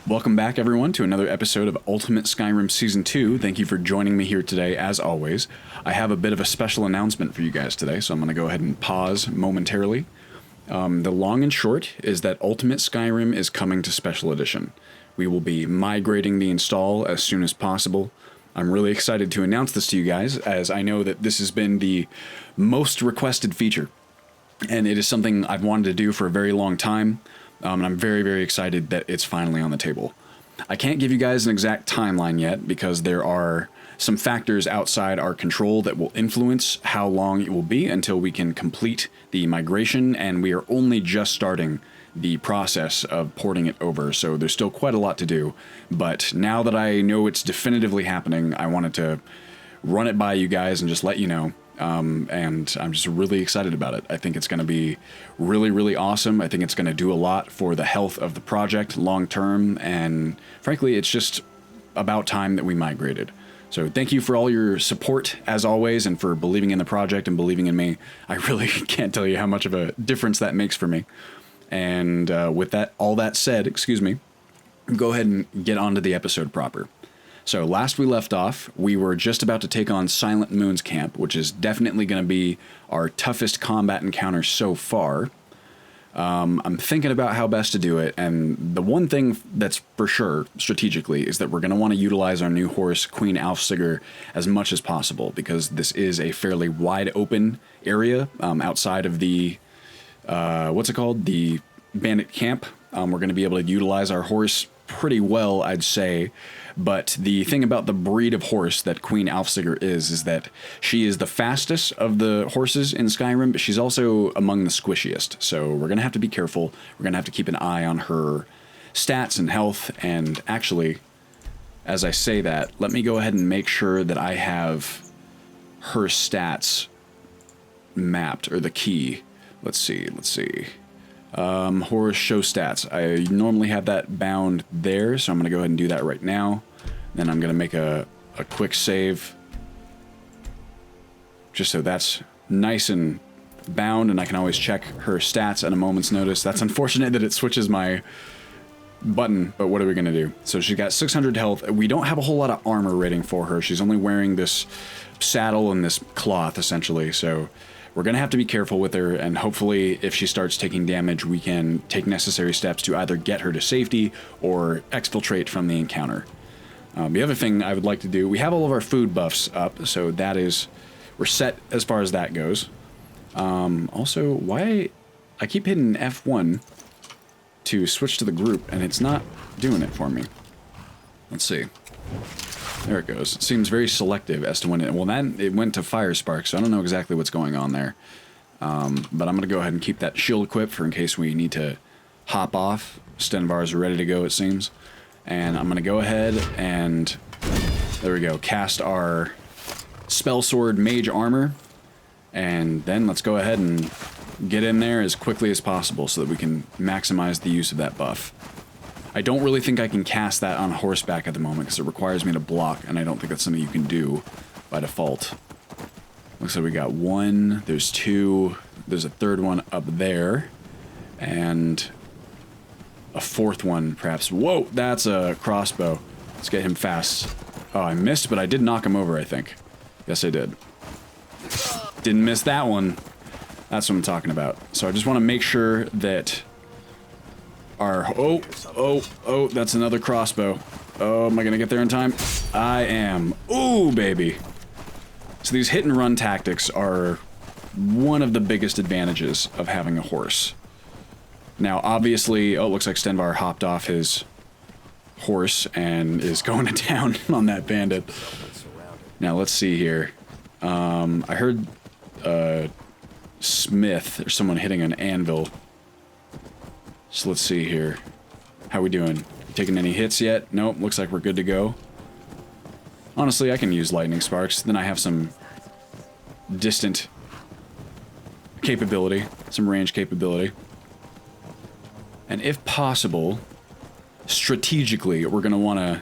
Welcome back, everyone, to another episode of Ultimate Skyrim Season 2. Thank you for joining me here today, as always. I have a bit of a special announcement for you guys today, so I'm going to go ahead and pause momentarily. The long and short is that Ultimate Skyrim is coming to Special Edition. We will be migrating the install as soon as possible. I'm really excited to announce this to you guys, as I know that this has been the most requested feature, and it is something I've wanted to do for a very long time. And I'm very, very excited that it's finally on the table. I can't give you guys an exact timeline yet because there are some factors outside our control that will influence how long it will be until we can complete the migration, and we are only just starting the process of porting it over, so there's still quite a lot to do. But now that I know it's definitively happening, I wanted to run it by you guys and just let you know. And I'm just really excited about it. I think it's going to be really, really awesome. I think it's going to do a lot for the health of the project long term, and frankly, it's just about time that we migrated. So thank you for all your support, as always, and for believing in the project and believing in me. I really can't tell you how much of a difference that makes for me. And with that, all that said, excuse me, go ahead and get on to the episode proper. So last we left off, we were just about to take on Silent Moon's camp, which is definitely going to be our toughest combat encounter so far. I'm thinking about how best to do it, and the one thing that's for sure, strategically, is that we're going to want to utilize our new horse, Queen Alfsiger, as much as possible, because this is a fairly wide open area outside of the, what's it called? The bandit camp. We're going to be able to utilize our horse pretty well, I'd say. But the thing about the breed of horse that Queen Alfsiger is that she is the fastest of the horses in Skyrim, but she's also among the squishiest. So we're going to have to be careful. We're going to have to keep an eye on her stats and health. And actually, as I say that, let me go ahead and make sure that I have her stats mapped, or the key. Let's see. Horse show stats. I normally have that bound there, so I'm going to go ahead and do that right now. Then I'm going to make a quick save, just so that's nice and bound, and I can always check her stats at a moment's notice. That's unfortunate that it switches my button, but what are we going to do? So she's got 600 health. We don't have a whole lot of armor rating for her. She's only wearing this saddle and this cloth, essentially, so we're going to have to be careful with her, and hopefully if she starts taking damage, we can take necessary steps to either get her to safety or exfiltrate from the encounter. The other thing I would like to do, we have all of our food buffs up, so that is, we're set as far as that goes. Also, why, I keep hitting F1 to switch to the group, and it's not doing it for me. Let's see. There it goes. It seems very selective as to when it... Well, then it went to Fire Spark, so I don't know exactly what's going on there. But I'm going to go ahead and keep that shield equipped for in case we need to hop off. Stenvar's ready to go, it seems. And I'm going to go ahead and... There we go. Cast our Spell Sword Mage Armor. And then let's go ahead and get in there as quickly as possible so that we can maximize the use of that buff. I don't really think I can cast that on horseback at the moment because it requires me to block, and I don't think that's something you can do by default. Looks like we got one, there's two, there's a third one up there, and a fourth one perhaps. Whoa, that's a crossbow. Let's get him fast. Oh, I missed, but I did knock him over, I think. Yes, I did. Didn't miss that one. That's what I'm talking about. So I just want to make sure that our... Oh, that's another crossbow. Oh, am I going to get there in time? I am. Ooh, baby. So these hit and run tactics are one of the biggest advantages of having a horse. Now, obviously... Oh, it looks like Stenvar hopped off his horse and is going to town on that bandit. Now, let's see here. I heard Smith, or someone hitting an anvil. So let's see here. How we doing? Taking any hits yet? Nope, looks like we're good to go. Honestly, I can use lightning sparks. Then I have some distant capability, some range capability. And if possible, strategically, we're going to want to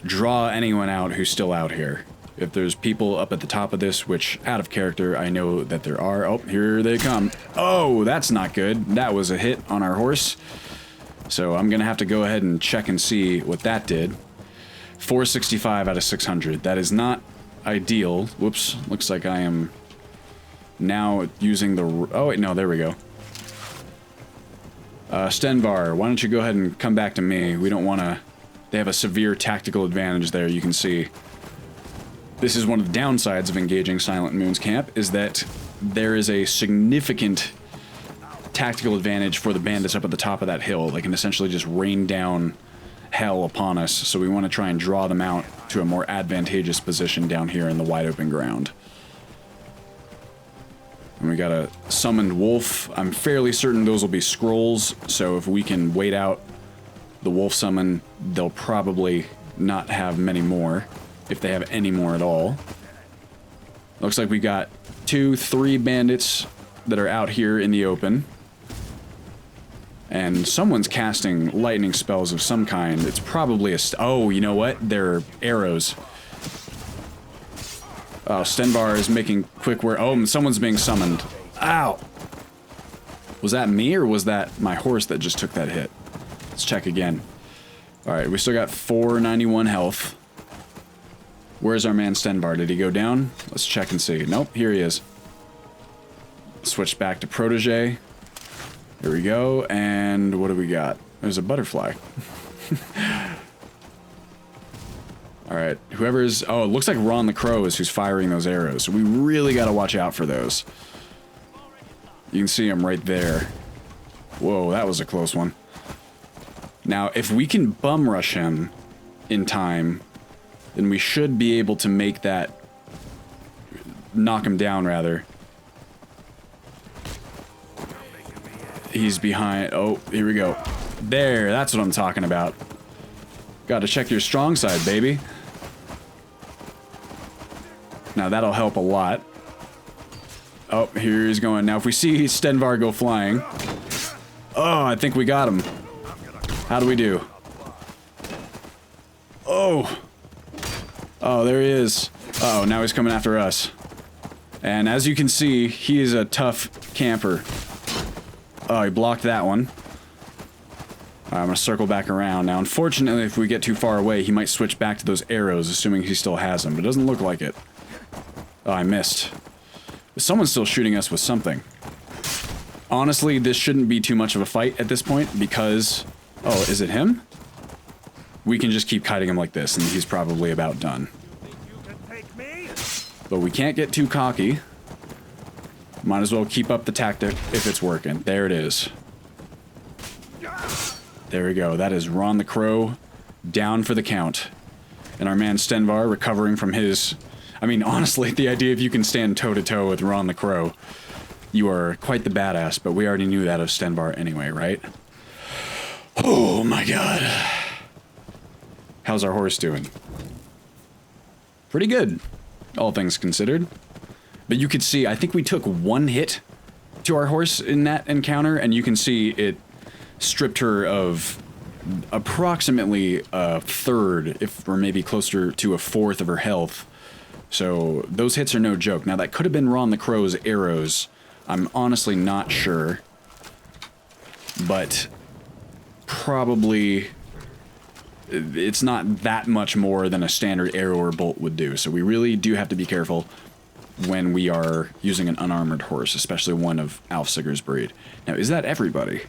draw anyone out who's still out here. If there's people up at the top of this, which, out of character, I know that there are. Oh, here they come. Oh, that's not good. That was a hit on our horse. So I'm going to have to go ahead and check and see what that did. 465 out of 600. That is not ideal. Whoops. Looks like I am now using the... Oh, wait, no, there we go. Stenvar, why don't you go ahead and come back to me? We don't want to... They have a severe tactical advantage there, you can see. This is one of the downsides of engaging Silent Moon's camp, is that there is a significant tactical advantage for the bandits up at the top of that hill. They can essentially just rain down hell upon us, so we want to try and draw them out to a more advantageous position down here in the wide open ground. And we got a summoned wolf. I'm fairly certain those will be scrolls, so if we can wait out the wolf summon, they'll probably not have many more, if they have any more at all. Looks like we got 2-3 bandits that are out here in the open. And someone's casting lightning spells of some kind. It's probably a... Oh, you know what? They're arrows. Oh, Stenvar is making quick work. Oh, someone's being summoned. Ow! Was that me, or was that my horse that just took that hit? Let's check again. Alright, we still got 491 health. Where's our man Stenvar? Did he go down? Let's check and see. Nope, here he is. Switch back to Protege. Here we go, and what do we got? There's a butterfly. Alright, whoever's... Oh, it looks like Ron the Crow is who's firing those arrows, so we really gotta watch out for those. You can see him right there. Whoa, that was a close one. Now, if we can bum rush him in time, then we should be able to make that... Knock him down, rather. He's behind... Oh, here we go. There, that's what I'm talking about. Gotta check your strong side, baby. Now, that'll help a lot. Oh, here he's going. Now, if we see Stenvar go flying... Oh, I think we got him. How do we do? Oh! Oh, there he is. Uh oh, now he's coming after us. And as you can see, he is a tough camper. Oh, he blocked that one. I'm gonna circle back around. Now, unfortunately, if we get too far away, he might switch back to those arrows, assuming he still has them. But it doesn't look like it. Oh, I missed. But someone's still shooting us with something. Honestly, this shouldn't be too much of a fight at this point, because... Oh, is it him? We can just keep kiting him like this, and he's probably about done. But we can't get too cocky. Might as well keep up the tactic if it's working. There it is. There we go. That is Ron the Crow down for the count. And our man Stenvar recovering from his... I mean, honestly, the idea if you can stand toe-to-toe with Ron the Crow, you are quite the badass, but we already knew that of Stenvar anyway, right? Oh my god. How's our horse doing? Pretty good, all things considered. But you could see, I think we took one hit to our horse in that encounter, and you can see it stripped her of approximately a third, if or maybe closer to a fourth of her health. So those hits are no joke. Now that could have been Ron the Crow's arrows. I'm honestly not sure. But probably it's not that much more than a standard arrow or bolt would do. So we really do have to be careful when we are using an unarmored horse, especially one of Alf Sigur's breed. Now, is that everybody?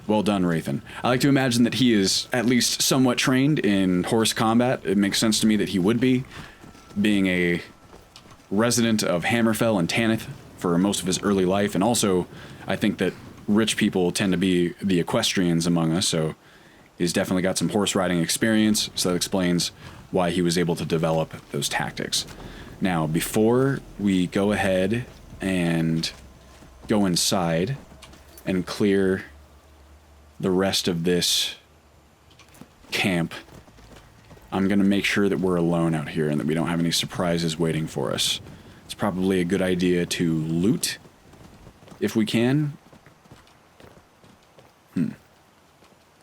Well done, Rathan. I like to imagine that he is at least somewhat trained in horse combat. It makes sense to me that he would be, being a resident of Hammerfell and Tanith for most of his early life, and also I think that rich people tend to be the equestrians among us, so he's definitely got some horse riding experience, so that explains why he was able to develop those tactics. Now, before we go ahead and go inside and clear the rest of this camp, I'm gonna make sure that we're alone out here and that we don't have any surprises waiting for us. It's probably a good idea to loot if we can.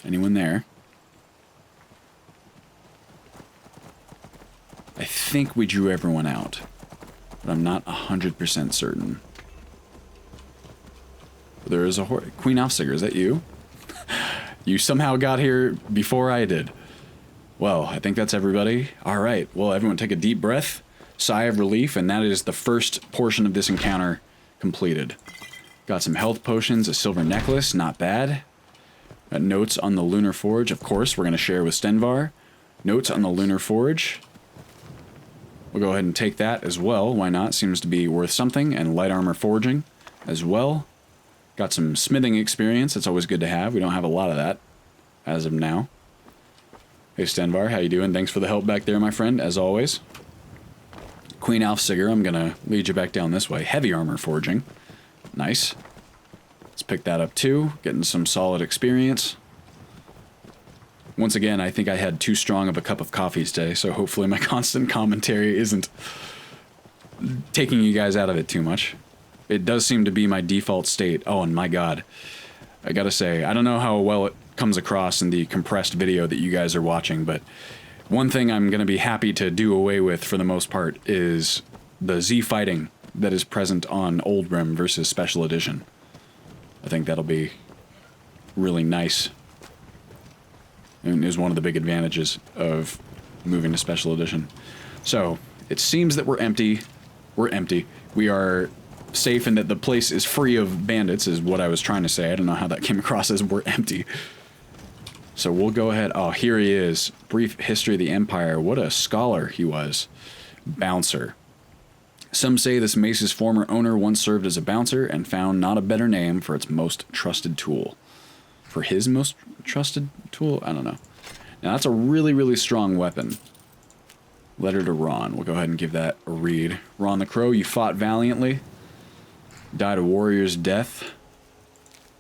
Anyone there? I think we drew everyone out, but I'm not 100% certain. There is a Queen Aufsiger, is that you? You somehow got here before I did. Well, I think that's everybody. All right, well, everyone take a deep breath, sigh of relief, and that is the first portion of this encounter completed. Got some health potions, a silver necklace, not bad. Got notes on the Lunar Forge, of course, we're going to share with Stenvar. Notes on the Lunar Forge. We'll go ahead and take that as well, why not? Seems to be worth something, and light armor forging as well. Got some smithing experience, that's always good to have. We don't have a lot of that as of now. Hey Stenvar, how you doing? Thanks for the help back there, my friend, as always. Queen Aufsiger, I'm gonna lead you back down this way. Heavy armor forging. Nice. Let's pick that up too, getting some solid experience. Once again, I think I had too strong of a cup of coffee today, so hopefully my constant commentary isn't taking you guys out of it too much. It does seem to be my default state. Oh, and my god. I gotta say, I don't know how well it comes across in the compressed video that you guys are watching, but one thing I'm gonna be happy to do away with for the most part is the Z fighting that is present on Old Rim versus Special Edition. I think that'll be really nice. And is one of the big advantages of moving to Special Edition. So, it seems that we're empty. We're empty. We are safe and that the place is free of bandits, is what I was trying to say. I don't know how that came across as we're empty. So we'll go ahead. Oh, here he is. Brief history of the Empire. What a scholar he was. Bouncer. Some say this mace's former owner once served as a bouncer and found not a better name for its most trusted tool. For his most trusted tool? I don't know. Now that's a really, really strong weapon. Letter to Ron. We'll go ahead and give that a read. Ron the Crow, you fought valiantly. Died a warrior's death.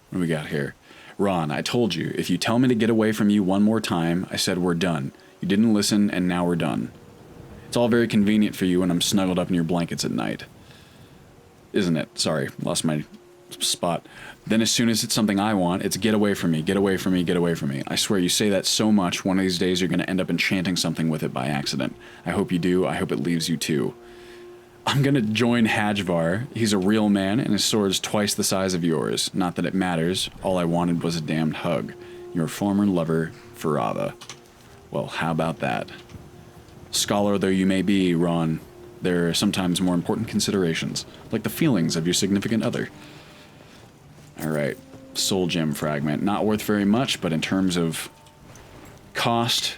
What do we got here? Ron, I told you, if you tell me to get away from you one more time, I said we're done. You didn't listen, and now we're done. It's all very convenient for you when I'm snuggled up in your blankets at night. Isn't it? Sorry, lost my spot. Then as soon as it's something I want, it's get away from me, get away from me, get away from me. I swear you say that so much, one of these days you're going to end up enchanting something with it by accident. I hope you do, I hope it leaves you too. I'm going to join Hajvar. He's a real man, and his sword's twice the size of yours. Not that it matters, all I wanted was a damned hug. Your former lover, Farava. Well, how about that? Scholar though you may be, Ron, there are sometimes more important considerations, like the feelings of your significant other. Alright, soul gem fragment. Not worth very much, but in terms of cost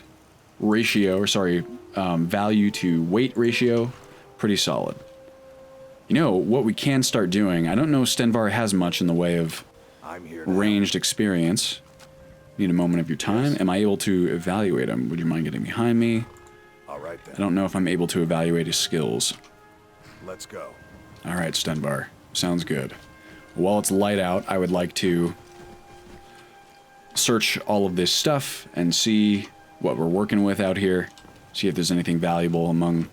ratio, or sorry, value to weight ratio, pretty solid. You know, what we can start doing, I don't know if Stenvar has much in the way of ranged experience. Need a moment of your time. Am I able to evaluate him? Would you mind getting behind me? Alright then. I don't know if I'm able to evaluate his skills. Let's go. Alright, Stenvar. Sounds good. While it's light out, I would like to search all of this stuff and see what we're working with out here. See if there's anything valuable among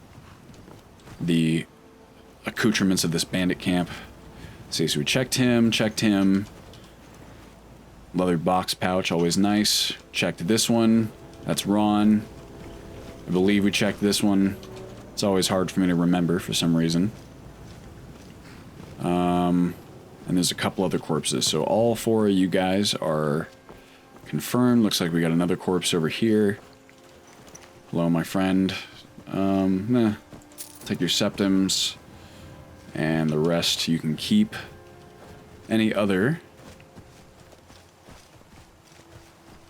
the accoutrements of this bandit camp. See, so we checked him. Leather box pouch, always nice. Checked this one. That's Ron. I believe we checked this one. It's always hard for me to remember for some reason. And there's a couple other corpses. So all four of you guys are confirmed. Looks like we got another corpse over here. Hello, my friend. Take your septums. And the rest you can keep. Any other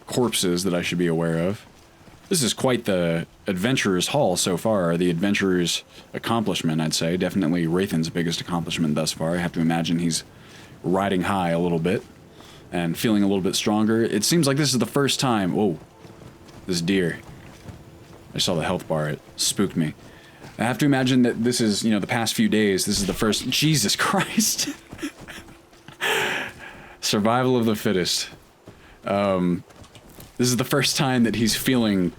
corpses that I should be aware of? This is quite the adventurer's haul so far, the adventurer's accomplishment, I'd say. Definitely Rathan's biggest accomplishment thus far. I have to imagine he's riding high a little bit and feeling a little bit stronger. It seems like this is the first time... Whoa. This deer. I saw the health bar. It spooked me. I have to imagine that this is, you know, the past few days, this is the first... Jesus Christ. Survival of the fittest. This is the first time that he's feeling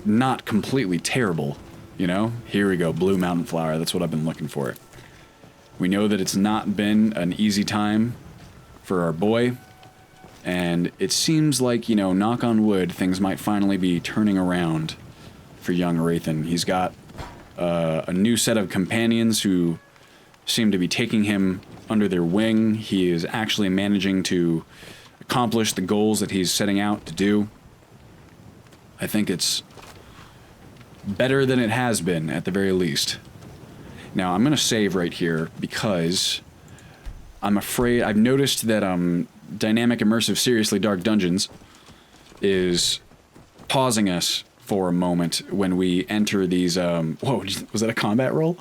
not completely terrible, you know? Here we go, blue mountain flower, that's what I've been looking for. We know that it's not been an easy time for our boy, and it seems like, you know, knock on wood, things might finally be turning around for young Rathan. He's got a new set of companions who seem to be taking him under their wing. He is actually managing to accomplish the goals that he's setting out to do. I think it's better than it has been, at the very least. Now, I'm going to save right here because I'm afraid... I've noticed that Dynamic Immersive Seriously Dark Dungeons is pausing us for a moment when we enter these... whoa, was that a combat roll?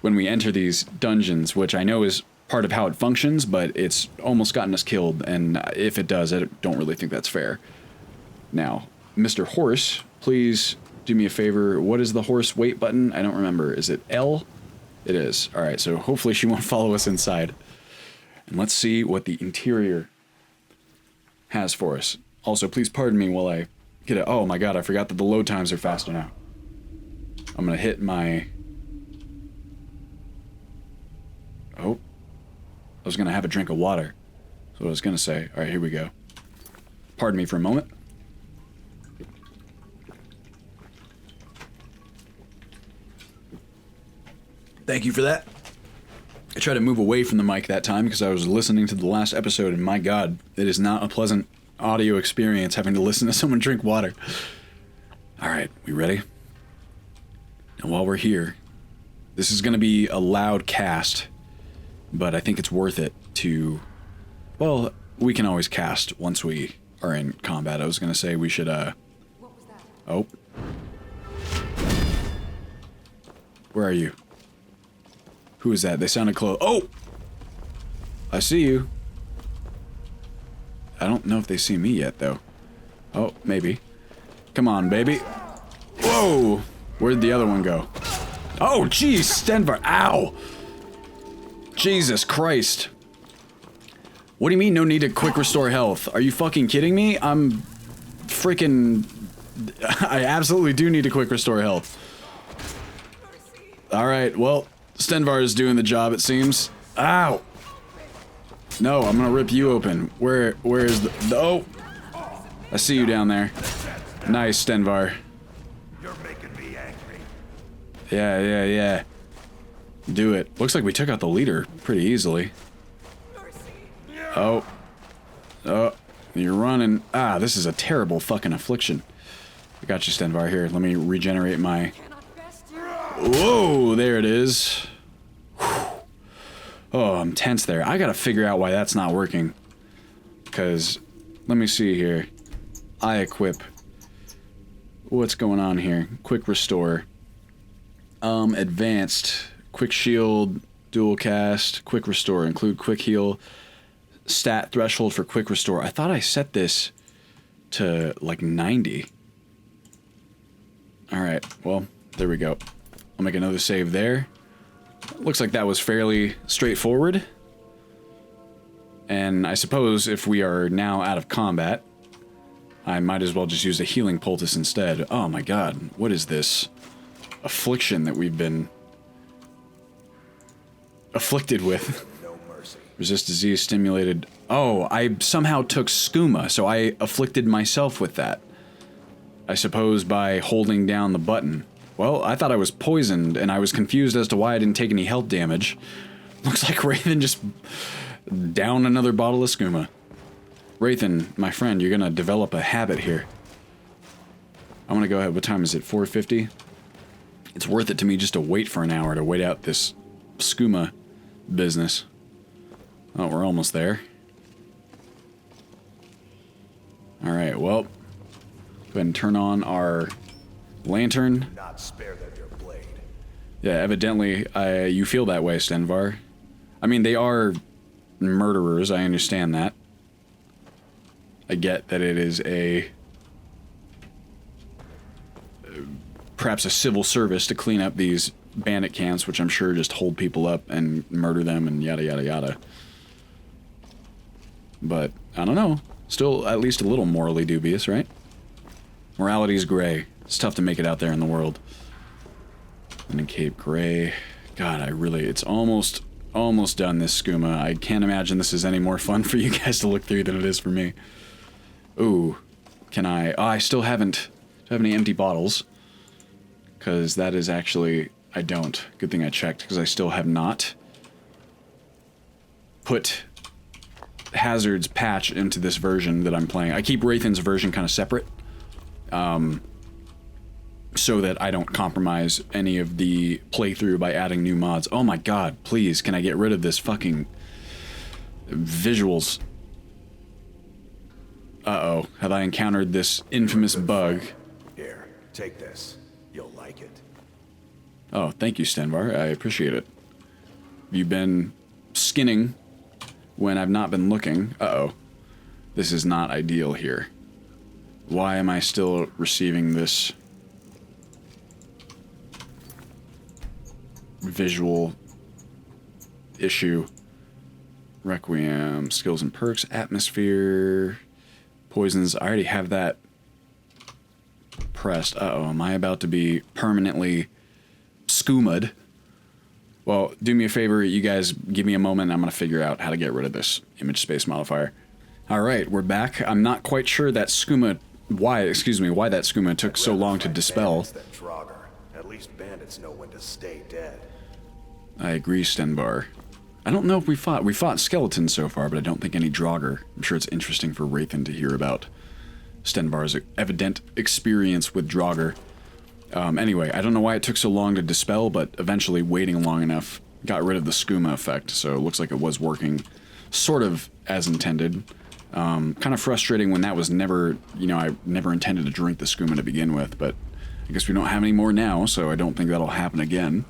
When we enter these dungeons, which I know is part of how it functions, but it's almost gotten us killed, and if it does, I don't really think that's fair. Now, Mr. Horse, please do me a favor. What is the horse wait button? I don't remember. Is it L? It is. Alright, so hopefully she won't follow us inside. And let's see what the interior has for us. Also, please pardon me while I get it. Oh my god, I forgot that the load times are faster now. I'm gonna hit my... Oh. I was gonna have a drink of water. That's what I was gonna say. Alright, here we go. Pardon me for a moment. Thank you for that. I tried to move away from the mic that time because I was listening to the last episode, and my god, it is not a pleasant audio experience having to listen to someone drink water. Alright, we ready? And while we're here, this is going to be a loud cast, but I think it's worth it to... Well, we can always cast once we are in combat. I was going to say we should, What was that? Oh. Where are you? Who is that? They sounded close. Oh! I see you. I don't know if they see me yet, though. Oh, maybe. Come on, baby. Whoa! Where'd the other one go? Oh, jeez, Stenvar. Ow! Jesus Christ. What do you mean no need to quick restore health? Are you fucking kidding me? I'm freaking... I absolutely do need to quick restore health. Alright, well... Stenvar is doing the job, it seems. Ow! No, I'm gonna rip you open. Where is the... Oh! I see you down there. Nice, Stenvar. You're making me angry. Yeah. Do it. Looks like we took out the leader pretty easily. Oh. Oh. You're running. Ah, this is a terrible fucking affliction. I got you, Stenvar. Here, let me regenerate my... Whoa, there it is. Whew. Oh, I'm tense there. I gotta figure out why that's not working. Because, let me see here. I equip. What's going on here? Quick restore. Advanced. Quick shield. Dual cast. Quick restore. Include quick heal. Stat threshold for quick restore. I thought I set this to like 90. Alright, well, there we go. I'll make another save there. Looks like that was fairly straightforward. And I suppose if we are now out of combat, I might as well just use a healing poultice instead. Oh my god, what is this affliction that we've been afflicted with? No mercy. Resist disease stimulated. Oh, I somehow took skooma, so I afflicted myself with that. I suppose by holding down the button. Well, I thought I was poisoned, and I was confused as to why I didn't take any health damage. Looks like Wraithen just downed another bottle of skooma. Wraithen, my friend, you're gonna develop a habit here. I'm gonna go ahead. What time is it? 4:50? It's worth it to me just to wait for an hour to wait out this skooma business. Oh, we're almost there. Alright, well. Go ahead and turn on our lantern. Not spare them your blade. Yeah, evidently, you feel that way, Stenvar. I mean, they are murderers, I understand that. I get that it is perhaps a civil service to clean up these bandit camps, which I'm sure just hold people up and murder them and yada yada yada. But, I don't know. Still at least a little morally dubious, right? Morality's gray. It's tough to make it out there in the world. And in Cape Gray... God, it's almost done, this skooma. I can't imagine this is any more fun for you guys to look through than it is for me. Ooh. Can I... Oh, I still haven't... Do I have any empty bottles? Because that is actually... I don't. Good thing I checked, because I still have not. put Hazard's patch into this version that I'm playing. I keep Wraithen's version kind of separate, so that I don't compromise any of the playthrough by adding new mods. Oh my god, please, can I get rid of this fucking visuals? Uh-oh, have I encountered this infamous bug? Here, take this. You'll like it. Oh, thank you, Stenvar. I appreciate it. You've been skinning when I've not been looking. Uh-oh. This is not ideal here. Why am I still receiving this visual issue? Requiem, skills and perks, atmosphere, poisons. I already have that pressed. Uh-oh, am I about to be permanently skooma'd? Well, do me a favor, you guys give me a moment and I'm going to figure out how to get rid of this image space modifier. Alright, we're back. I'm not quite sure that skooma... why that skooma took so long to dispel. At least bandits know when to stay dead. I agree, Stenbar. I don't know if we fought skeletons so far, but I don't think any Draugr. I'm sure it's interesting for Wraithen to hear about Stenbar's evident experience with Draugr. Anyway, I don't know why it took so long to dispel, but eventually waiting long enough got rid of the skooma effect, so it looks like it was working sort of as intended. Kind of frustrating when that was never, I never intended to drink the skooma to begin with, but I guess we don't have any more now, so I don't think that'll happen again.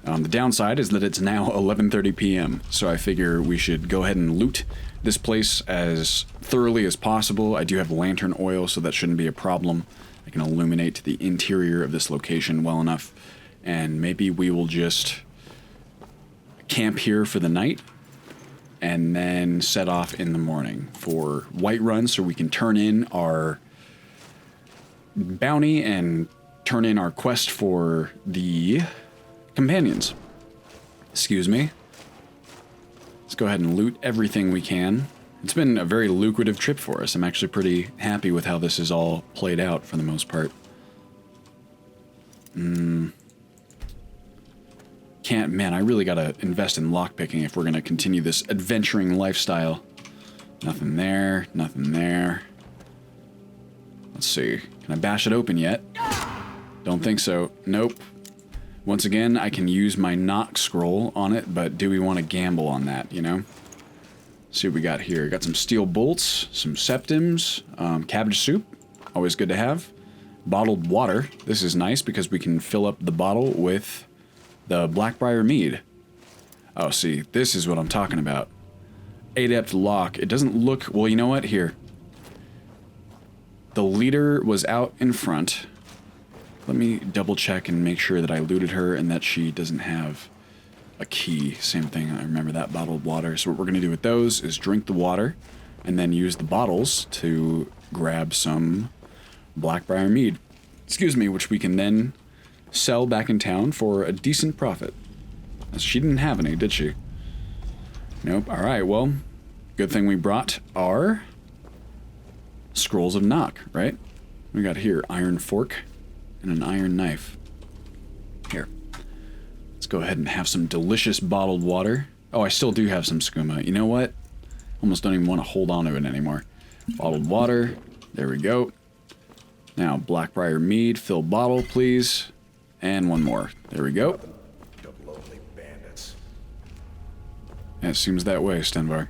The downside is that it's now 11:30 p.m., so I figure we should go ahead and loot this place as thoroughly as possible. I do have lantern oil, so that shouldn't be a problem. I can illuminate the interior of this location well enough, and maybe we will just camp here for the night and then set off in the morning for Whiterun so we can turn in our bounty and turn in our quest for the companions. Excuse me. Let's go ahead and loot everything we can. It's been a very lucrative trip for us. I'm actually pretty happy with how this is all played out for the most part. Man, I really gotta invest in lockpicking if we're gonna continue this adventuring lifestyle. Nothing there, nothing there. Let's see. Can I bash it open yet? Don't think so. Nope. Once again, I can use my knock scroll on it, but do we want to gamble on that, See what we got here. Got some steel bolts, some septims, cabbage soup, always good to have. Bottled water. This is nice because we can fill up the bottle with the Blackbriar mead. Oh, see, this is what I'm talking about. Adept lock. It doesn't look... Well, you know what? Here. The leader was out in front. Let me double check and make sure that I looted her and that she doesn't have a key. Same thing, I remember that bottled water. So what we're going to do with those is drink the water and then use the bottles to grab some Blackbriar mead. Excuse me, which we can then sell back in town for a decent profit. She didn't have any, did she? Nope. Alright, well, good thing we brought our scrolls of knock, right? We got here iron fork and an iron knife. Here. Let's go ahead and have some delicious bottled water. Oh, I still do have some skooma. You know what? Almost don't even want to hold on to it anymore. Bottled water. There we go. Now, Blackbriar mead. Fill bottle, please. And one more. There we go. The lonely bandits. It seems that way, Stenvar.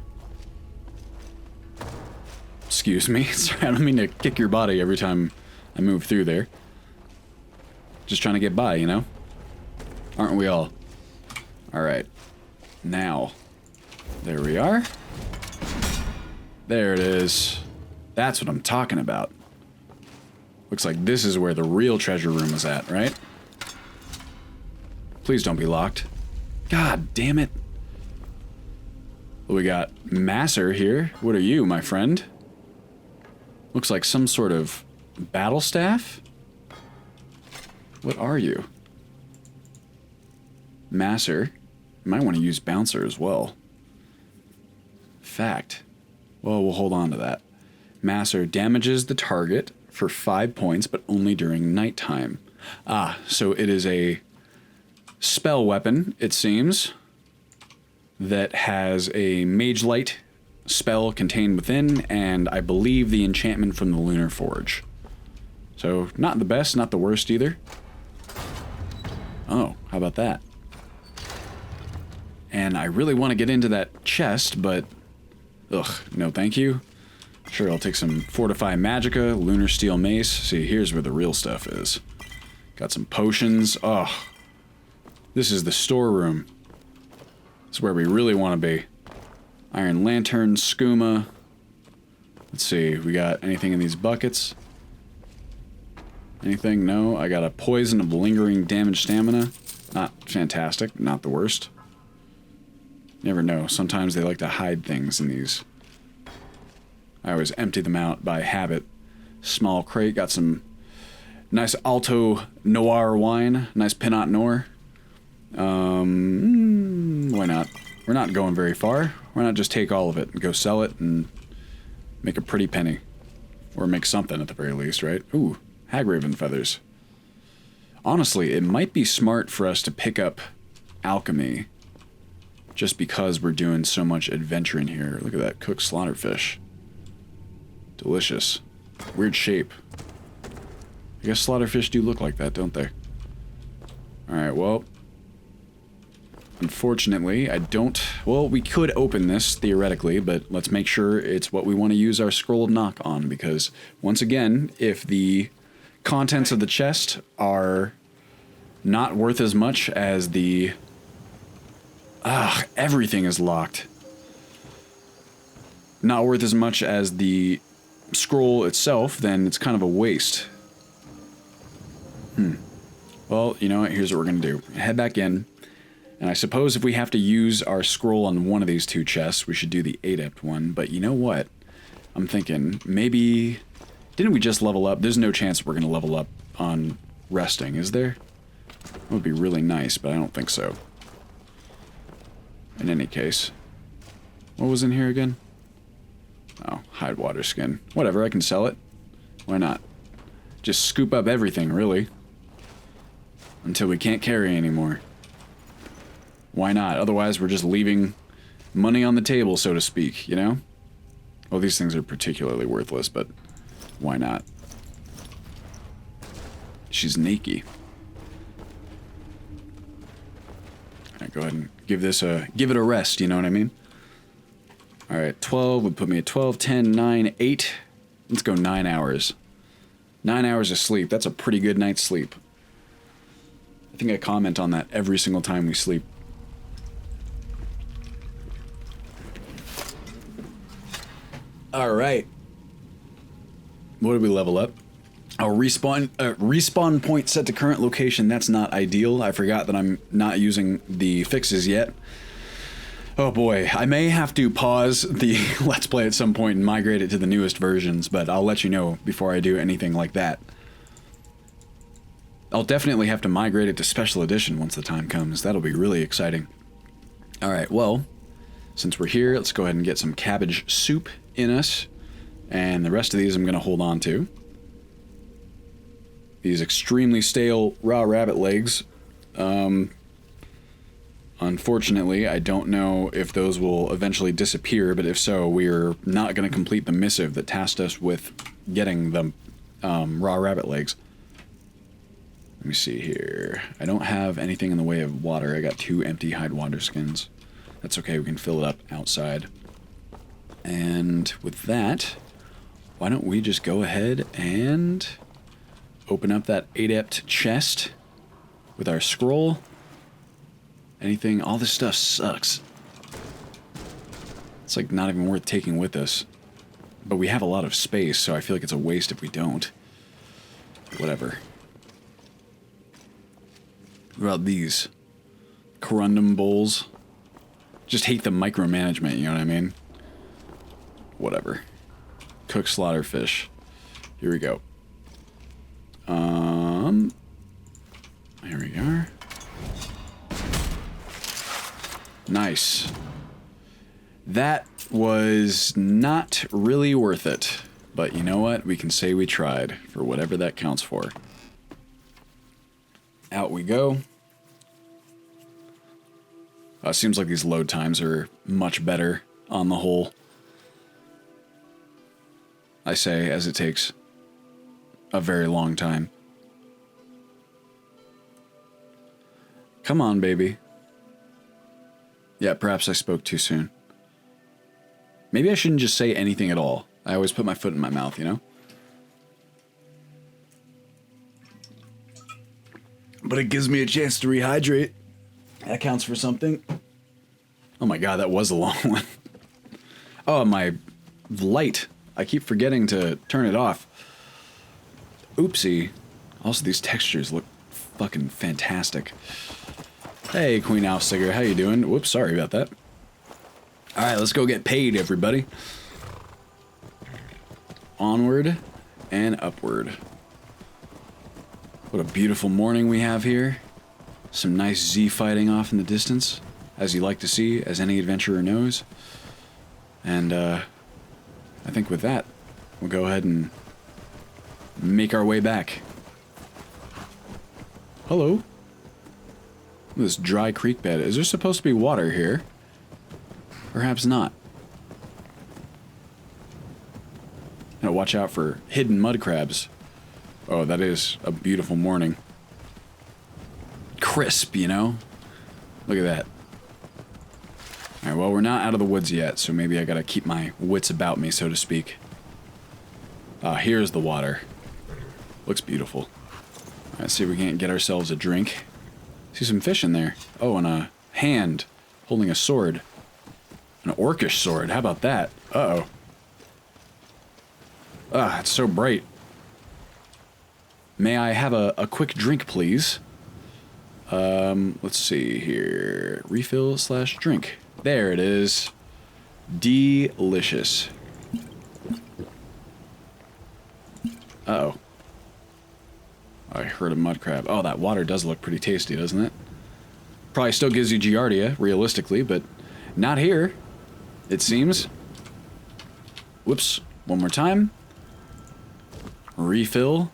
Excuse me. Sorry, I don't mean to kick your body every time I move through there. Just trying to get by, Aren't we all? Alright. Now. There we are. There it is. That's what I'm talking about. Looks like this is where the real treasure room is at, right? Please don't be locked. God damn it. Well, we got Masser here. What are you, my friend? Looks like some sort of battle staff? What are you? Masser. You might want to use Bouncer as well. Fact. Well, we'll hold on to that. Masser damages the target for 5 points, but only during nighttime. Ah, so it is a spell weapon, it seems. that has a Mage Light spell contained within, and I believe the enchantment from the Lunar Forge. So, not the best, not the worst either. Oh, how about that? And I really want to get into that chest, but... ugh, no thank you. Sure, I'll take some Fortify Magicka, Lunar Steel Mace. See, here's where the real stuff is. Got some potions. Oh, this is the storeroom. This is where we really want to be. Iron Lantern, Skooma. Let's see, we got anything in these buckets? Anything? No. I got a Poison of Lingering Damage Stamina. Not fantastic, not the worst. Never know, sometimes they like to hide things in these. I always empty them out by habit. Small crate, got some nice Alto Noir wine, nice Pinot Noir. Why not? We're not going very far. Why not just take all of it and go sell it and make a pretty penny? Or make something at the very least, right? Ooh, Hagraven feathers. Honestly, it might be smart for us to pick up alchemy just because we're doing so much adventuring here. Look at that cooked slaughterfish. Delicious. Weird shape. I guess slaughterfish do look like that, don't they? Alright, well... unfortunately, I don't... well, we could open this, theoretically, but let's make sure it's what we want to use our scroll of knock on, because, once again, if the contents of the chest are not worth as much as the... everything is locked. Not worth as much as the scroll itself, then it's kind of a waste. Well, you know what? Here's what we're going to do. Head back in, and I suppose if we have to use our scroll on one of these two chests, we should do the Adept one, but you know what? I'm thinking, maybe... didn't we just level up? There's no chance we're going to level up on resting, is there? That would be really nice, but I don't think so. In any case. What was in here again? Oh, hide water skin. Whatever, I can sell it. Why not? Just scoop up everything, really. Until we can't carry anymore. Why not? Otherwise, we're just leaving money on the table, so to speak, you know? Well, these things are particularly worthless, but why not? She's naked. Alright, go ahead and give it a rest, you know what I mean? Alright, 12 would put me at 12, 10, 9, 8. Let's go 9 hours. 9 hours of sleep. That's a pretty good night's sleep. I think I comment on that every single time we sleep. Alright. What did we level up? Oh, respawn point set to current location. That's not ideal. I forgot that I'm not using the fixes yet. Oh boy, I may have to pause the Let's Play at some point and migrate it to the newest versions, but I'll let you know before I do anything like that. I'll definitely have to migrate it to Special Edition once the time comes. That'll be really exciting. Alright, well, since we're here, let's go ahead and get some cabbage soup in us. And the rest of these I'm going to hold on to. These extremely stale raw rabbit legs. Unfortunately, I don't know if those will eventually disappear, but if so, we're not going to complete the missive that tasked us with getting the raw rabbit legs. Let me see here. I don't have anything in the way of water. I got 2 empty hide water skins. That's okay, we can fill it up outside. And with that, why don't we just go ahead and open up that Adept chest with our scroll. Anything, all this stuff sucks. It's like not even worth taking with us. But we have a lot of space, so I feel like it's a waste if we don't. Whatever. What about these? Corundum bowls. Just hate the micromanagement, you know what I mean? Whatever. Cooked slaughterfish. Here we go. Here we are. Nice. That was not really worth it. But you know what? We can say we tried, for whatever that counts for. Out we go. Seems like these load times are much better on the whole. I say as it takes a very long time. Come on, baby. Yeah, perhaps I spoke too soon. Maybe I shouldn't just say anything at all. I always put my foot in my mouth, you know? But it gives me a chance to rehydrate. That counts for something. Oh my god, that was a long one. Oh, my light. I keep forgetting to turn it off. Oopsie. Also, these textures look fucking fantastic. Hey, Queen Alfsigger, how you doing? Whoops, sorry about that. Alright, let's go get paid, everybody. Onward and upward. What a beautiful morning we have here. Some nice Z fighting off in the distance, as you like to see, as any adventurer knows. And, I think with that, we'll go ahead and make our way back. Hello? This dry creek bed. Is there supposed to be water here? Perhaps not. Now watch out for hidden mud crabs. Oh, that is a beautiful morning. Crisp, you know? Look at that. Alright, well, we're not out of the woods yet, so maybe I gotta keep my wits about me, so to speak. Here's the water. Looks beautiful. Alright, see if we can't get ourselves a drink. See some fish in there. Oh, and a hand holding a sword. An orcish sword, how about that? Uh-oh. Ah, it's so bright. May I have a quick drink, please? Let's see here. Refill / drink. There it is. Delicious. Uh-oh. I heard a mud crab. Oh, that water does look pretty tasty, doesn't it? Probably still gives you Giardia, realistically, but not here, it seems. Whoops. One more time. Refill.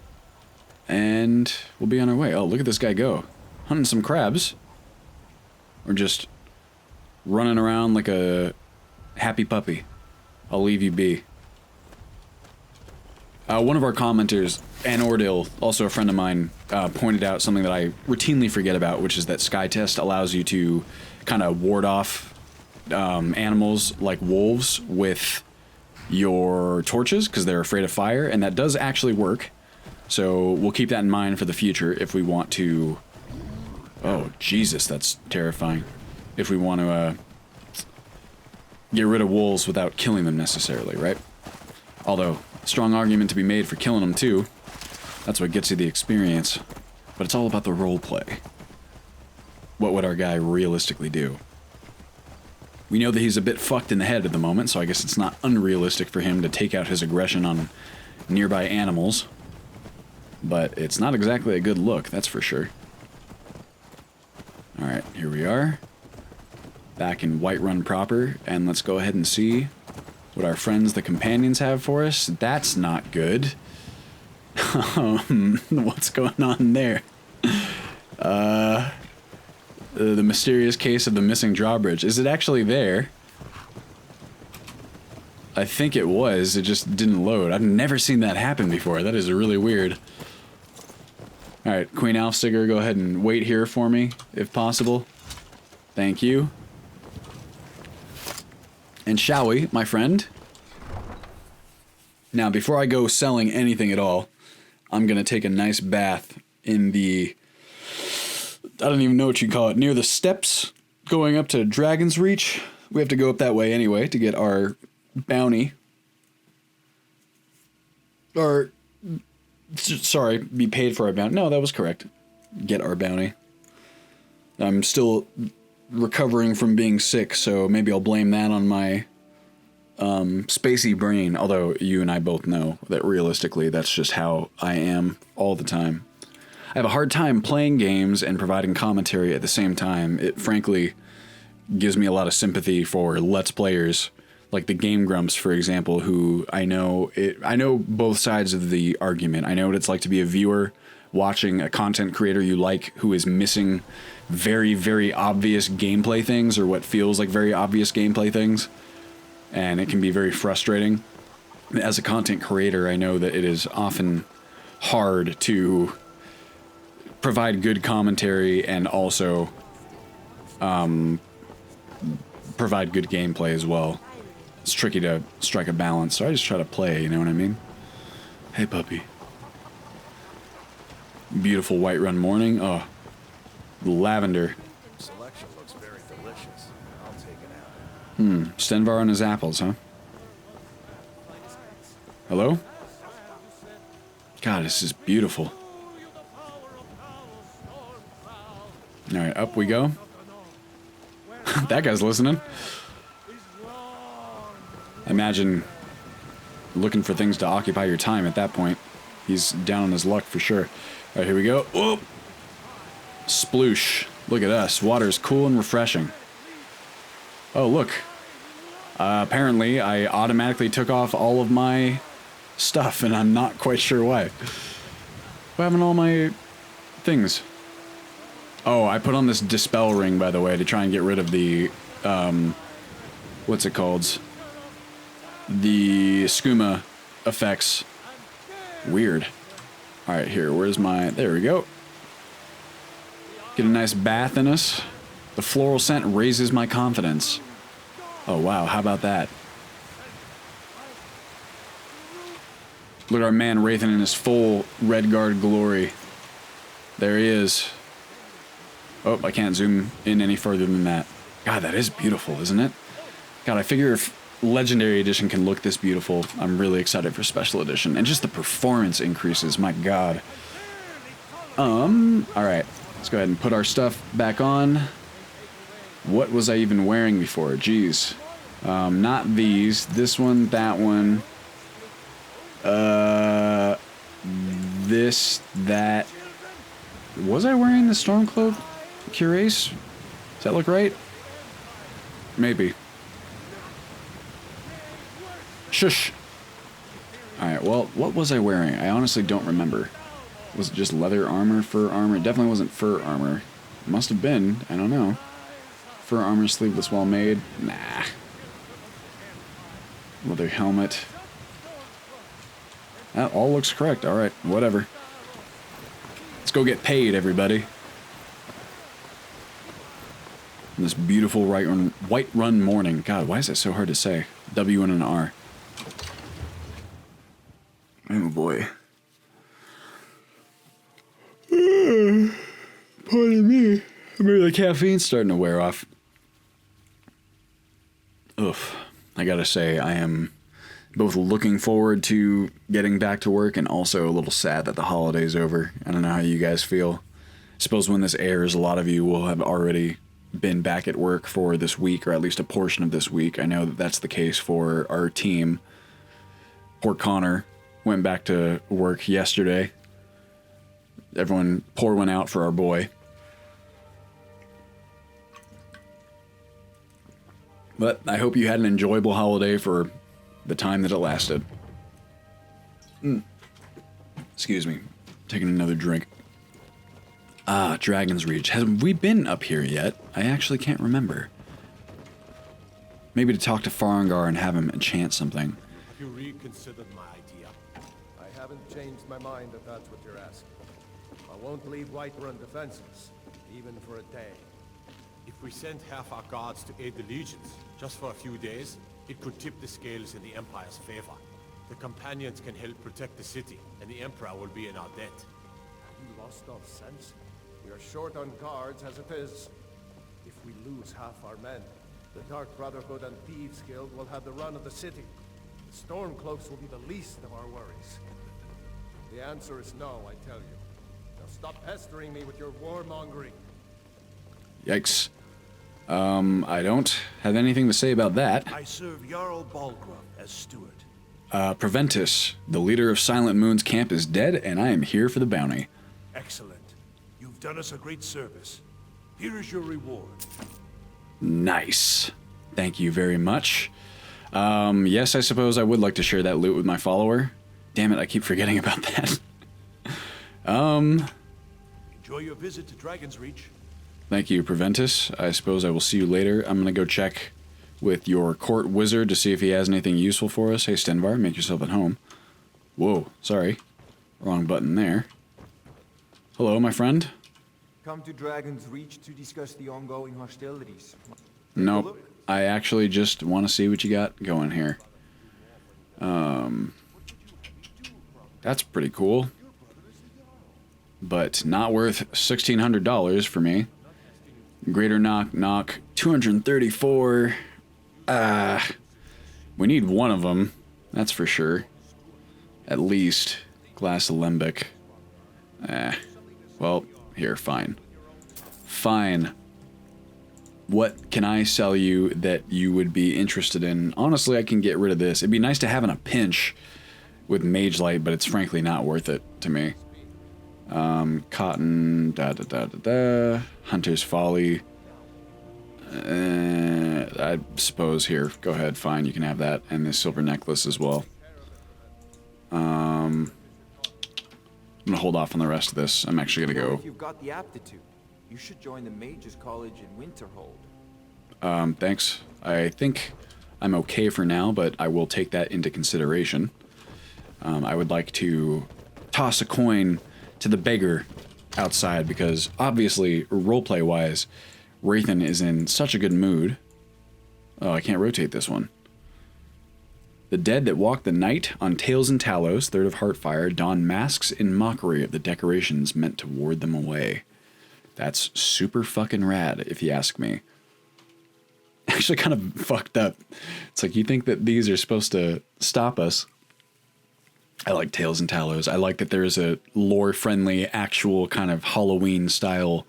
And we'll be on our way. Oh, look at this guy go. Hunting some crabs. Or just running around like a happy puppy. I'll leave you be. One of our commenters, Ann Ordale, also a friend of mine, pointed out something that I routinely forget about, which is that Sky Test allows you to kind of ward off animals like wolves with your torches, because they're afraid of fire, and that does actually work. So we'll keep that in mind for the future if we want to... Oh, Jesus, that's terrifying. If we want to get rid of wolves without killing them necessarily, right? Although, strong argument to be made for killing them too. That's what gets you the experience. But it's all about the role play. What would our guy realistically do? We know that he's a bit fucked in the head at the moment, so I guess it's not unrealistic for him to take out his aggression on nearby animals. But it's not exactly a good look, that's for sure. Alright, here we are. Back in Whiterun proper, and let's go ahead and see what our friends the companions have for us. That's not good. What's going on there? The mysterious case of the missing drawbridge. Is it actually there? I think it was. It just didn't load. I've never seen that happen before. That is really weird. Alright, Queen Alfsigger, go ahead and wait here for me, if possible. Thank you. And shall we, my friend? Now, before I go selling anything at all, I'm gonna take a nice bath in the... I don't even know what you call it. Near the steps going up to Dragon's Reach. We have to go up that way anyway to get our bounty. Or... Sorry, be paid for our bounty. No, that was correct. Get our bounty. I'm still recovering from being sick, so maybe I'll blame that on my spacey brain. Although you and I both know that realistically, that's just how I am all the time. I have a hard time playing games and providing commentary at the same time. It frankly gives me a lot of sympathy for Let's Players, like the Game Grumps, for example, who I know both sides of the argument. I know what it's like to be a viewer watching a content creator you like who is missing very, very obvious gameplay things, or what feels like very obvious gameplay things. And it can be very frustrating. As a content creator, I know that it is often hard to provide good commentary and also provide good gameplay as well. It's tricky to strike a balance, so I just try to play, you know what I mean? Hey, puppy. Beautiful Whiterun morning. Oh, lavender. Selection looks very delicious. I'll take it out. Stenvar on his apples, huh? Hello? God, this is beautiful. Alright, up we go. That guy's listening. Imagine looking for things to occupy your time at that point. He's down on his luck for sure. Alright, here we go. Whoop! Sploosh. Look at us. Water's cool and refreshing. Oh, look. Apparently, I automatically took off all of my stuff, and I'm not quite sure why. What happened to all my things? Oh, I put on this dispel ring, by the way, to try and get rid of the, what's it called? The skooma effects. Weird. Alright, here, where's my... There we go. Get a nice bath in us. The floral scent raises my confidence. Oh, wow, how about that? Look at our man Wraithen in his full Redguard glory. There he is. Oh, I can't zoom in any further than that. God, that is beautiful, isn't it? God, I figure if Legendary Edition can look this beautiful, I'm really excited for Special Edition. And just the performance increases, my God. Alright. Let's go ahead and put our stuff back on. What was I even wearing before? Jeez. Not these. This one, that one. This, that. Was I wearing the Stormcloak cuirass? Does that look right? Maybe. Shush. Alright, well, what was I wearing? I honestly don't remember. Was it just leather armor, fur armor? It definitely wasn't fur armor. Must have been. I don't know. Fur armor, sleeveless, well made. Nah. Leather helmet. That all looks correct. Alright, whatever. Let's go get paid, everybody. On this beautiful Whiterun morning. God, why is that so hard to say? W and an R. Oh boy. Pardon me. Maybe the caffeine's starting to wear off. Oof. I gotta say, I am both looking forward to getting back to work and also a little sad that the holiday's over. I don't know how you guys feel. I suppose when this airs, a lot of you will have already been back at work for this week, or at least a portion of this week. I know that that's the case for our team. Poor Connor went back to work yesterday. Everyone, pour one out for our boy. But I hope you had an enjoyable holiday for the time that it lasted. Excuse me. Taking another drink. Ah, Dragon's Reach. Have we been up here yet? I actually can't remember. Maybe to talk to Farengar and have him enchant something. Have you reconsidered my idea? I haven't changed my mind if that's what you're asking. I won't leave Whiterun defenseless, even for a day. If we send half our guards to aid the legions, just for a few days, it could tip the scales in the Empire's favor. The companions can help protect the city, and the Emperor will be in our debt. Have you lost all sense? We are short on guards as it is. If we lose half our men, the Dark Brotherhood and Thieves Guild will have the run of the city. The Stormcloaks will be the least of our worries. The answer is no, I tell you. Now stop pestering me with your warmongering. Yikes. I don't have anything to say about that. I serve Jarl Balgruuf as steward. Preventus, the leader of Silent Moon's camp, is dead, and I am here for the bounty. Excellent. You've done us a great service. Here is your reward. Nice. Thank you very much. Yes, I suppose I would like to share that loot with my follower. Damn it, I keep forgetting about that. Enjoy your visit to Dragon's Reach. Thank you, Preventus. I suppose I will see you later. I'm gonna go check with your court wizard to see if he has anything useful for us. Hey, Stenvar, make yourself at home. Whoa, sorry. Wrong button there. Hello, my friend. Come to Dragon's Reach to discuss the ongoing hostilities. Nope. I actually just want to see what you got going here. That's pretty cool. But not worth $1,600 for me. Greater Knock, 234. We need one of them. That's for sure. At least. Glass Alembic. Well, here, fine. Fine. What can I sell you that you would be interested in? Honestly, I can get rid of this. It'd be nice to have in a pinch with Mage Light, but it's frankly not worth it to me. Cotton, Hunter's Folly. I suppose here, go ahead, fine, you can have that, and this silver necklace as well. I'm gonna hold off on the rest of this. I'm actually gonna go. If you've got the aptitude, you should join the Mages College in Winterhold. Thanks. I think I'm okay for now, but I will take that into consideration. I would like to toss a coin to the beggar outside because obviously, roleplay-wise, Wraithen is in such a good mood. Oh, I can't rotate this one. The dead that walk the night on Tales and Talos, Third of Heartfire, don masks in mockery of the decorations meant to ward them away. That's super fucking rad, if you ask me. Actually kind of fucked up. It's like, you think that these are supposed to stop us. I like Tales and Talos. I like that there's a lore-friendly, actual kind of Halloween-style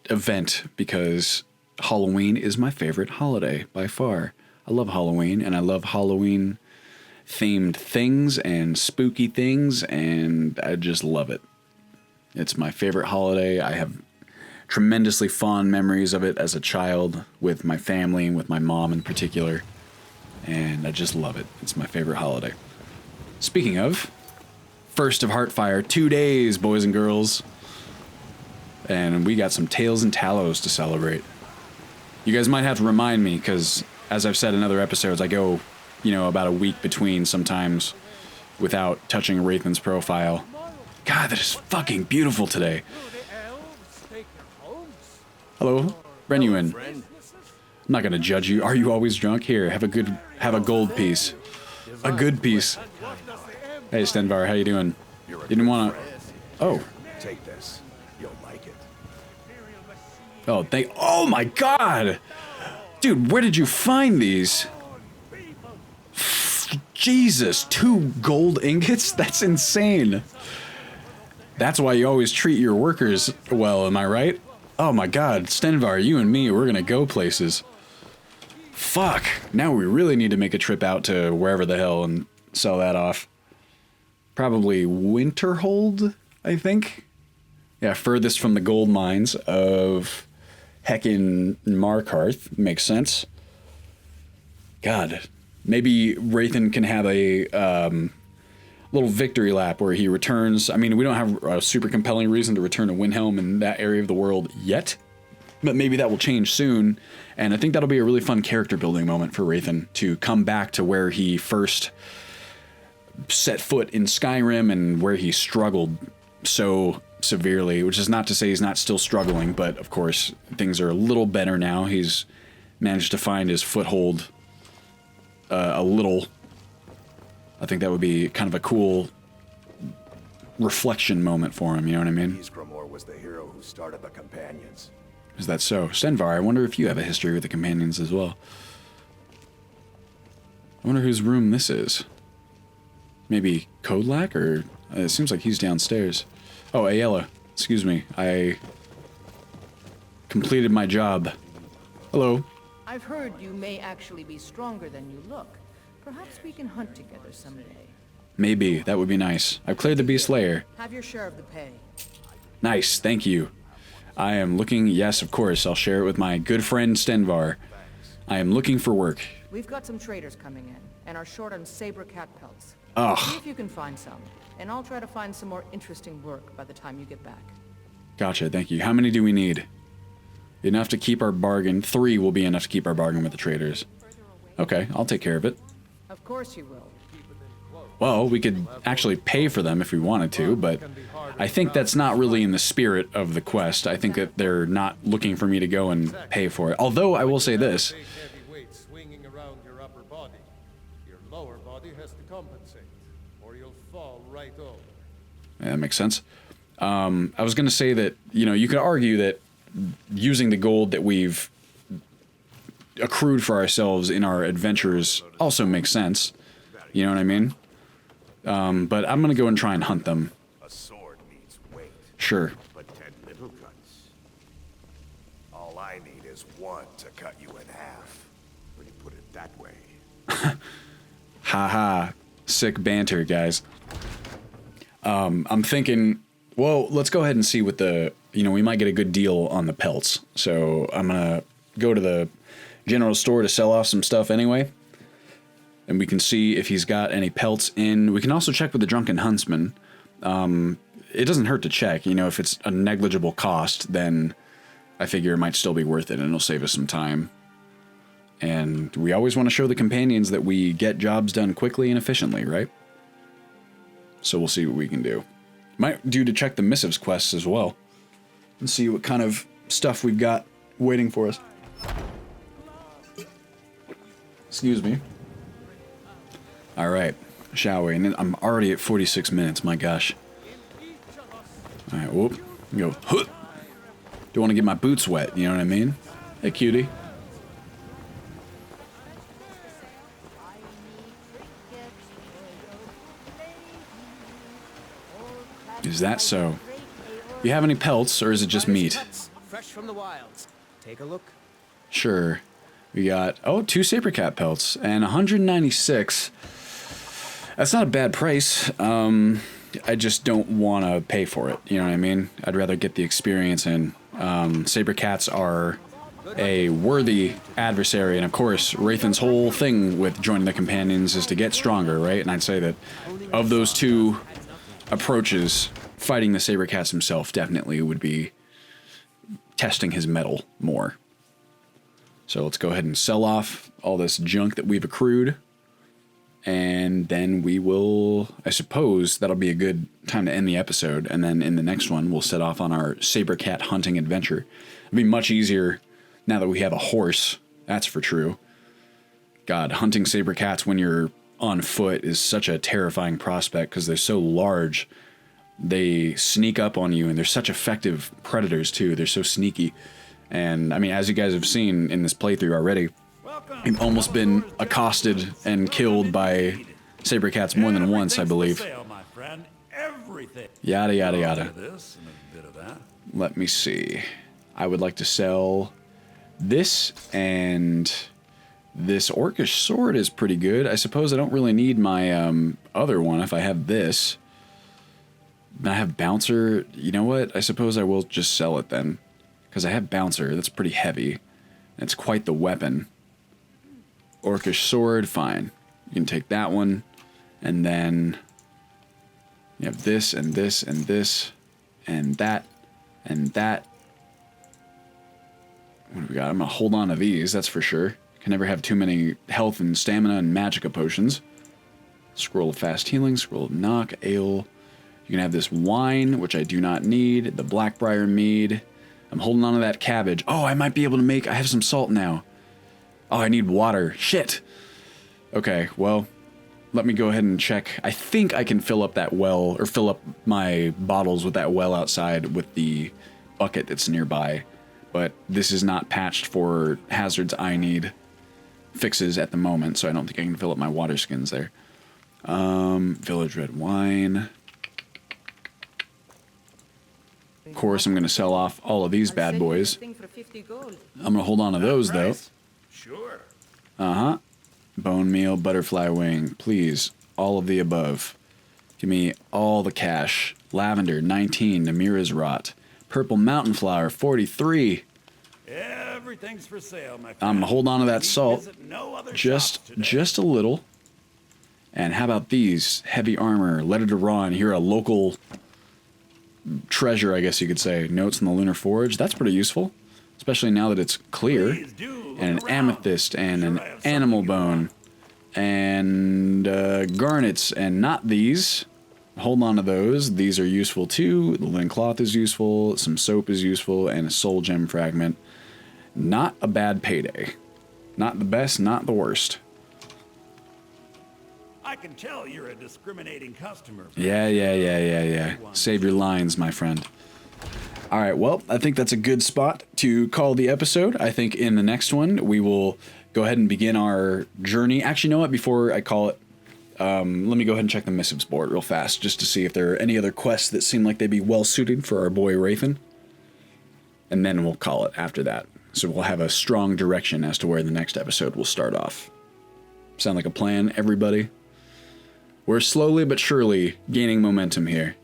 event, because Halloween is my favorite holiday, by far. I love Halloween, and I love Halloween-themed things and spooky things, and I just love it. It's my favorite holiday. I have tremendously fond memories of it as a child with my family and with my mom in particular, and I just love it. It's my favorite holiday. Speaking of, First of Heartfire, 2 days, boys and girls. And we got some Tales and Talos to celebrate. You guys might have to remind me, because as I've said in other episodes, I go, about a week between sometimes without touching Wraithen's profile. God, that is fucking beautiful today. Hello, Brenuin. I'm not gonna judge you. Are you always drunk? Here, have a gold piece. A good piece. Hey, Stenvar, how you doing? You didn't want to... Oh. Take this. You'll like it. Oh my god! Dude, where did you find these? Jesus, 2 gold ingots? That's insane. That's why you always treat your workers well, am I right? Oh my god, Stenvar, you and me, we're gonna go places. Fuck, now we really need to make a trip out to wherever the hell and sell that off. Probably Winterhold, I think? Yeah, furthest from the gold mines of heckin' Markarth. Makes sense. God, maybe Wraithen can have a little victory lap where he returns. I mean, we don't have a super compelling reason to return to Windhelm in that area of the world yet, but maybe that will change soon, and I think that'll be a really fun character building moment for Wraithen to come back to where he first set foot in Skyrim and where he struggled so severely, which is not to say he's not still struggling, but of course things are a little better now. He's managed to find his foothold a little. I think that would be kind of a cool reflection moment for him, you know what I mean? Ysgramor was the hero who started the Companions. Is that so? Stenvar, I wonder if you have a history with the Companions as well. I wonder whose room this is. Maybe Kodlak, or it seems like he's downstairs. Oh, Ayala, excuse me. I completed my job. Hello. I've heard you may actually be stronger than you look. Perhaps we can hunt together someday. Maybe, that would be nice. I've cleared the Beast Lair. Have your share of the pay. Nice, thank you. I am looking, yes, of course, I'll share it with my good friend Stenvar. I am looking for work. We've got some traders coming in, and are short on saber cat pelts. See if you can find some, and I'll try to find some more interesting work by the time you get back. Gotcha, thank you. How many do we need? Enough to keep our bargain. 3 will be enough to keep our bargain with the traders. Okay, I'll take care of it. Of course you will. Well, we could actually pay for them if we wanted to, but I think that's not really in the spirit of the quest. I think that they're not looking for me to go and pay for it. Although, I will say this. Heavy weight swinging around your upper body. Your lower body has to compensate, or you'll fall right over. Yeah, that makes sense. I was going to say that, you know, you could argue that using the gold that we've accrued for ourselves in our adventures also makes sense. You know what I mean? But I'm going to go and try and hunt them. A sword needs weight, Sure. but 10 little cuts. All I need is 1 to cut you in half. When you put it that way. Haha. Sick banter, guys. I'm thinking, well, let's go ahead and see what the, you know, we might get a good deal on the pelts. So I'm going to go to the general store to sell off some stuff anyway. And we can see if he's got any pelts in. We can also check with the Drunken Huntsman. It doesn't hurt to check. You know, if it's a negligible cost, then I figure it might still be worth it and it'll save us some time. And we always want to show the companions that we get jobs done quickly and efficiently, right? So we'll see what we can do. Might do to check the missives quests as well. And see what kind of stuff we've got waiting for us. Excuse me. Alright, shall we? And I'm already at 46 minutes, my gosh. Alright, whoop. Go, huh. Don't want to get my boots wet, you know what I mean? Hey, cutie. Is that so? You have any pelts, or is it just meat? Fresh from the wilds. Take a look. Sure. We got, oh, 2 saber cat pelts, and 196. That's not a bad price. I just don't want to pay for it, you know what I mean? I'd rather get the experience in. Saber cats are a worthy adversary, and of course, Rathan's whole thing with joining the companions is to get stronger, right? And I'd say that of those 2 approaches, fighting the saber cats himself definitely would be testing his mettle more. So let's go ahead and sell off all this junk that we've accrued. And then we will, I suppose, that'll be a good time to end the episode. And then in the next one, we'll set off on our saber cat hunting adventure. It'll be much easier now that we have a horse. That's for true. God, hunting saber cats when you're on foot is such a terrifying prospect because they're so large. They sneak up on you, and they're such effective predators too. They're so sneaky. And I mean, as you guys have seen in this playthrough already, I've almost been accosted and killed by saber cats more than once, I believe. Yada, yada, yada. Let me see. I would like to sell this, and this orcish sword is pretty good. I suppose I don't really need my other one if I have this. I have Bouncer. You know what? I suppose I will just sell it then. Because I have Bouncer. That's pretty heavy. It's quite the weapon. Orcish sword, fine. You can take that one. And then you have this and this and this and that and that. What do we got? I'm going to hold on to these, that's for sure. Can never have too many health and stamina and magicka potions. Scroll of fast healing, scroll of knock, ale. You can have this wine, which I do not need. The Blackbriar mead. I'm holding on to that cabbage. Oh, I might be able to make... I have some salt now. Oh, I need water. Shit. Okay, well, let me go ahead and check. I think I can fill up that well, or fill up my bottles with that well outside with the bucket that's nearby. But this is not patched for hazards I need fixes at the moment, so I don't think I can fill up my water skins there. Village red wine. Of course, I'm going to sell off all of these bad boys. I'm going to hold on to those, though. Sure. Uh-huh. Bone meal, butterfly wing. Please, all of the above. Give me all the cash. Lavender, 19. Namira's rot. Purple mountain flower, 43. Everything's for sale, my friend. I'm going to hold on to that salt. No other Just a little. And how about these? Heavy armor, letter to Ron. Here, a local treasure, I guess you could say. Notes in the Lunar Forge. That's pretty useful, especially now that it's clear. And an amethyst and an animal bone. And garnets, and not these. Hold on to those. These are useful too. The linen cloth is useful. Some soap is useful. And a soul gem fragment. Not a bad payday. Not the best, not the worst. I can tell you're a discriminating customer. Yeah. Save your lines, my friend. All right, well, I think that's a good spot to call the episode. I think in the next one, we will go ahead and begin our journey. Actually, you know what? Before I call it, let me go ahead and check the missives board real fast, just to see if there are any other quests that seem like they'd be well-suited for our boy Rathan. And then we'll call it after that. So we'll have a strong direction as to where the next episode will start off. Sound like a plan, everybody? We're slowly but surely gaining momentum here.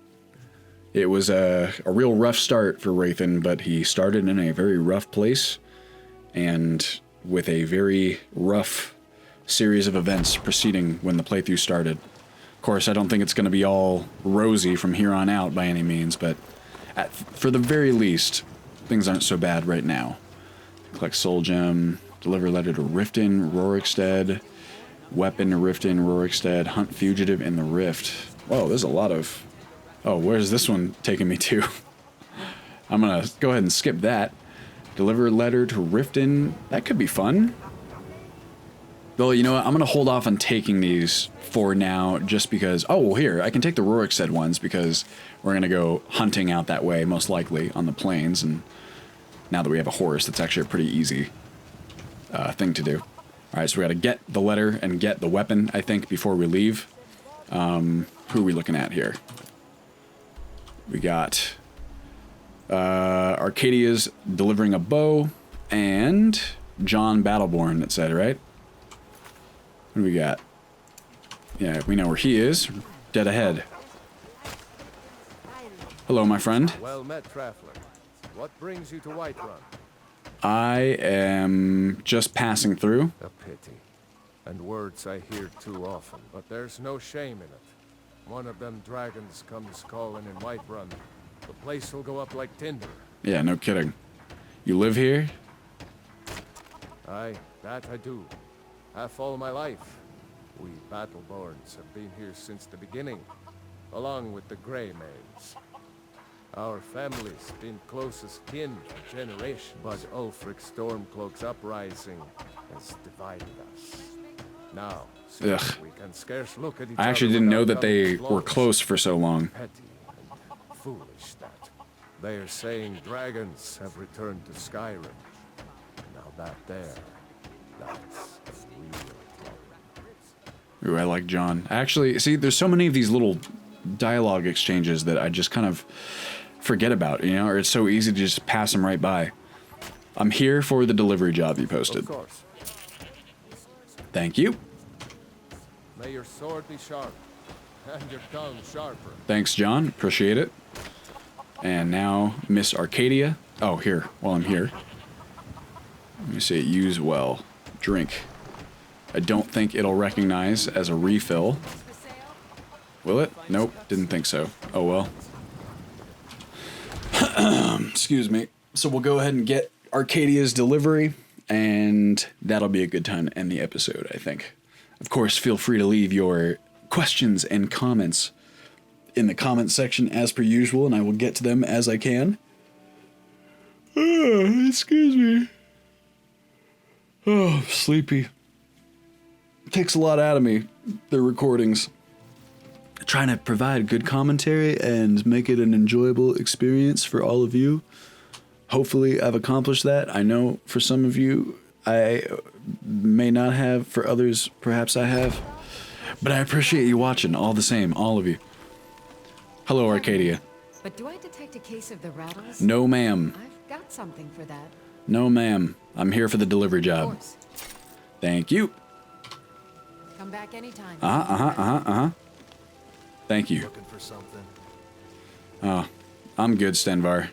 It was a real rough start for Rathan, but he started in a very rough place, and with a very rough series of events preceding when the playthrough started. Of course, I don't think it's going to be all rosy from here on out by any means, but for the very least, things aren't so bad right now. Collect soul gem, deliver letter to Riften, Rorikstead, weapon to Riften, Rorikstead, hunt fugitive in the Rift. Whoa, there's a lot of... Oh, where's this one taking me to? I'm gonna go ahead and skip that. Deliver letter to Riften. That could be fun. Though, you know what? I'm gonna hold off on taking these for now, just because... Oh, well, here, I can take the Rorikstead ones, because we're gonna go hunting out that way, most likely, on the plains, and now that we have a horse, that's actually a pretty easy thing to do. Alright, so we gotta get the letter and get the weapon, I think, before we leave. Who are we looking at here? We got Arcadia's delivering a bow, and John Battleborn, it said, right? What do we got? Yeah, we know where he is. Dead ahead. Hello, my friend. Well met, traveler. What brings you to Whiterun? I am just passing through. A pity. And words I hear too often, but there's no shame in it. One of them dragons comes calling in Whiterun. The place will go up like tinder. Yeah, no kidding. You live here? Aye, that I do. Half all my life. We Battleborns have been here since the beginning, along with the Grey Maids. Our family's been closest kin for generations, but Ulfric Stormcloak's uprising has divided us. Now, since we can scarce look at each other. I actually didn't know that they without were close for so long. petty and foolish that. They are saying dragons have returned to Skyrim. Now that's a real problem. Ooh, I like John. Actually, see, there's so many of these little dialogue exchanges that I just kind of forget about, you know, or it's so easy to just pass them right by. I'm here for the delivery job you posted. Of course. Thank you. May your sword be sharp, and your tongue sharper. Thanks, John. Appreciate it. And now, Miss Arcadia. Oh, here. While I'm here. Let me see. Use well. Drink. I don't think it'll recognize as a refill. Will it? Nope. Didn't think so. Oh, well. Excuse me. So we'll go ahead and get Arcadia's delivery, and that'll be a good time to end the episode, I think. Of course, feel free to leave your questions and comments in the comment section as per usual, and I will get to them as I can. Oh, excuse me. Oh, sleepy. It takes a lot out of me, the recordings. Trying to provide good commentary and make it an enjoyable experience for all of you. Hopefully I've accomplished that. I know for some of you I may not have, for others perhaps I have. But I appreciate you watching all the same, all of you. Hello, Arcadia. But do I detect a case of the rattles? No, ma'am. I've got something for that. No, ma'am. I'm here for the delivery job. Of course. Thank you. Come back anytime. Thank you. Looking for something? Oh, I'm good, Stenvar.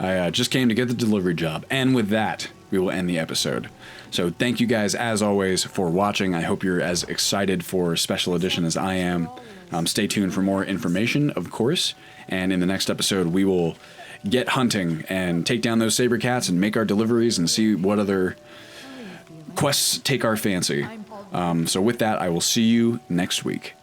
I just came to get the delivery job. And with that, we will end the episode. So thank you guys, as always, for watching. I hope you're as excited for Special Edition as I am. Stay tuned for more information, of course. And in the next episode, we will get hunting and take down those saber cats and make our deliveries and see what other quests take our fancy. So with that, I will see you next week.